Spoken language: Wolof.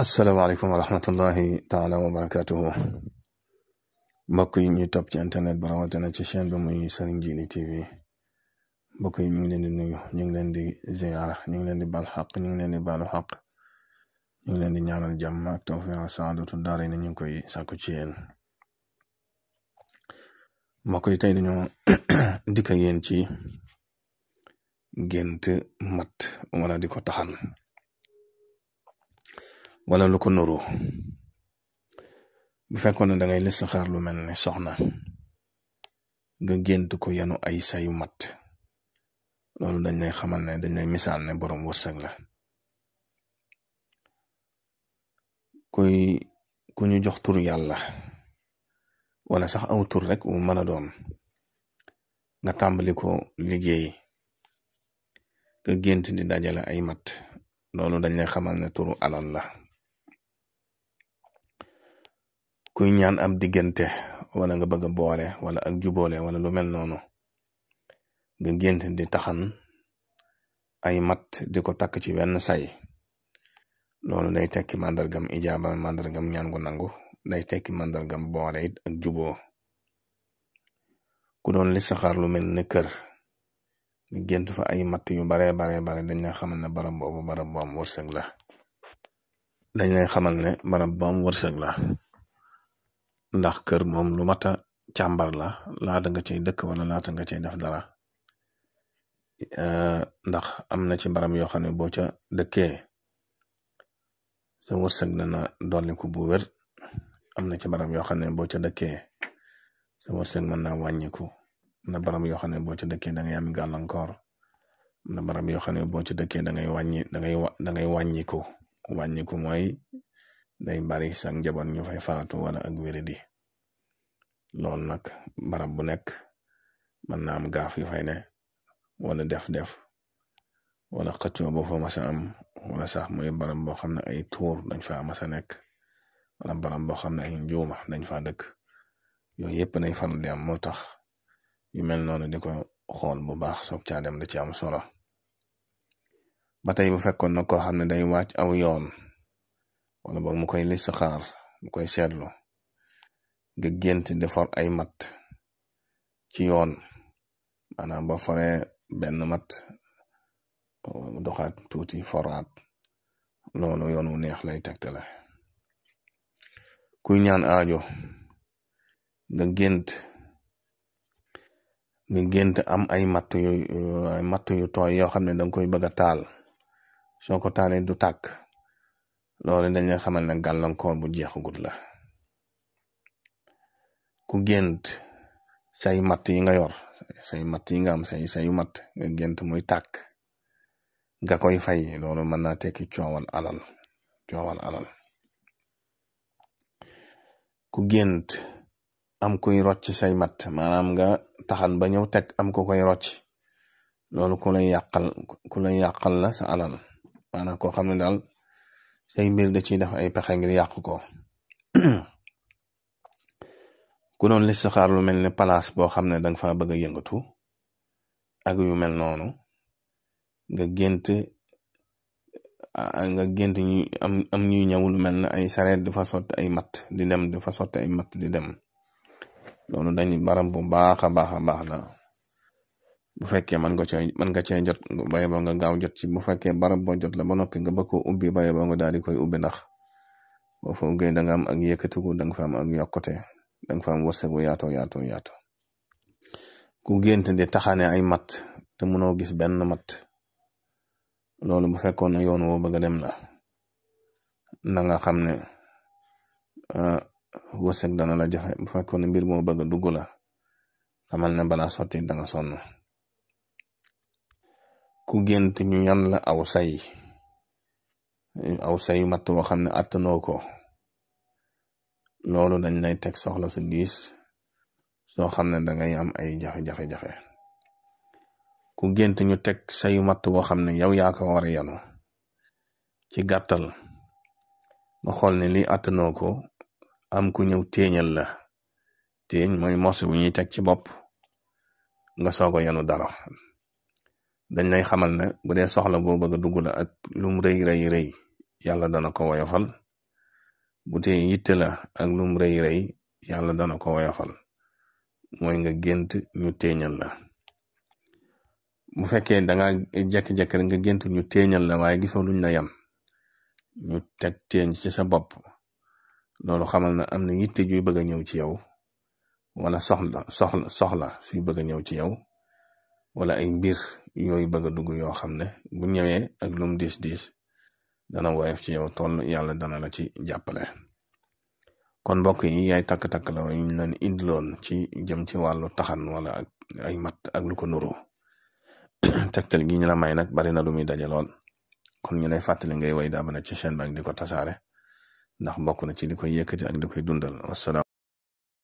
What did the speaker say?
asalaamaaleykum wa rahmatullahi taala wa barakatuhu mbokk yi ñuy topp ci internet ba rawatina ci chaîne bi muy Serigne Djily TV mbokk yi ñu ngi leen di nuyu ñu ngi leen di ziyaara ñu ngi leen di bal xaq ñu ngi leen di balu xaq ñu ngi leen di ñaanal jàmm ak tawfiq saadatu daara yi ñu ngi koy sàkku ci yéen mbokk yi tey dañoo dikka yéen ci gént mat wala di ko taxan wala lu ko nuru bu fekkoon ne da ngay listixaar lu mel ne soxna nga gént ko yanu ay sayu mat loolu dañ lay xamal ne dañ lay misaal ne borom wërsëg la ku ñu jox tur yàlla wala sax aw tur rek wu mën a doon nga tàmbali ko liggéey nga gént di dajale ay mat loolu dañ lay xamal ne turu alal la kuy ñaan ab diggante wala nga bëgg a boole wala ak juboole wala lu mel noonu nga gént di taxan ay mat di ko takk ci wenn say loolu day tekki màndargam ijaaba màndargam ñaan gu nangu day tekki màndargam boole it ak juboo ku doon listixaar lu mel ne kër nga gént fa ay mat yu bare dañ lay xamal ne barab boobu barab bu am wërsëg la dañ lay xamal ne barab bu am wërsëg la ndax kër moom lu mata càmbar la laata nga cay dëkk wala laata nga cay def dara ndax am na ci barab yoo xam ne boo ca dëkkee sa wërsëg dana dolliku bu wér am na ci barab yoo xam ne boo ca dëkkee sa wërsëg mën naa wàññiku am na barab yoo xam ne boo ca dëkkee da ngay am gàllankoor am na barab yoo xam ne boo ca dëkkee da ngay wàññiku mooy day bari sax njaboot ñu fay faatu wala ak wéradi loolu nag barab bu nekk mën naa am gaaf yu fay ne wala def wala xëccoo boo fa masa am wala sax muy barab boo xam ne ay tuur dañ fa masa nekk wala barab boo xam ne ay njuuma dañ fa dëkk yooyu yëpp nay faral di am moo tax yu mel noonu di ko xool bu baax soog caa dem da ci am solo ba tey bu fekkoon na koo xam ne day wàcc aw yoon wala boog mu koy listixaar mu koy seetlu nga gént di for ay mat ci yoon maanaam ba foree benn mat doxaat tuuti foraat loolu yoon wu neex lay tegtale kuy ñaan aajo nga gént am ay matt yu tooy yoo xam ne danga koy bëgg a taal soo ko taalee du tàkk loolu dañ lay xamal ne gàllankoor bu jeexagut la ku gént say matt yi nga yor say matt yi nga am sayu matt nga gént muy tàkk nga koy fay loolu mën naa tekki coowal alal ku gént am kuy rocc say matt maanaam nga taxan ba ñëw teg am ku koy rocc loolu ku lay yàqal la sa alal maanaam koo xam ne daal say mbir da ciy def ay pexe ngir yàq ko ku doon listixaar lu mel ne place boo xam ne danga fa bëgg a yëngatu ak yu mel noonu nga gént ñuy am ñuy ñëw lu mel ne ay sareet di fa sotti ay matt di dem di fa sotti ay matt di dem loolu dañ barab bu baax a baax la bu fekkee mën nga cee jot baye boo nga gaaw jot ci bu fekkee barab boo jot la ba noppi nga bëgg ko ubbi baye boo nga daal di koy ubbi ndax boo fa uggee da nga am ak yëkkatiku da nga fa am ak yokkute da nga fa am wërsëg bu yaatoo ku gént di taxane ay mat te mënoo gis benn mat loolu bu fekkoon na yoon woo bëgg a dem la na nga xam ne wërsëg dana la jafe bu fekkoon ne mbir moo bëgg a dugg la xamal ne balaa sotti da nga sonn ku gént ñu yan la aw say matt woo xam ne attanoo ko loolu dañ lay teg soxla su diis soo xam ne dangay am ay jafe-jafe ku gént ñu teg sayu matt woo xam ne yow yaa ko war a yanu ci gàttal nga xool ne lii attanoo ko am ku ñëw téeñal la téeñ mooy morso bu ñuy teg ci bopp nga soog a yanu dara dañ lay xamal ne bu dee soxla boo bëgg a dugg la ak lum rëy yàlla dana ko woyofal bu tee yitte la ak lum rëy rëy yàlla dana ko woyofal mooy nga gént ñu téeñal la. bu fekkee danga jekki-jekki rek nga gént ñu téeñal la waaye gisoo luñ la yam ñu teg téeñ ci sa bopp, loolu xamal na am na yitte juy bëgg a ñëw ci yow, wala soxla suy bëgg a ñëw ci yow, wala ay mbir yooyu bëgg a dugg yoo xam ne bu ñëwee ak lum diis dana woyof ci yow toll yàlla dana la ci jàppale. kon mbokk yi yaay takk-takk la ñu leen indiloon ci jëm ci wàllu taxan wala ak ay mat ak lu ko nuru. tegtal gi ñu la may nag bari na lu muy daje lool, kon ñu lay fàttali ngay way daa abonné ci chaîne bi ak di ko tasaare ndax bokk na ci li koy yëkkati ak di koy dundal. wasalaam.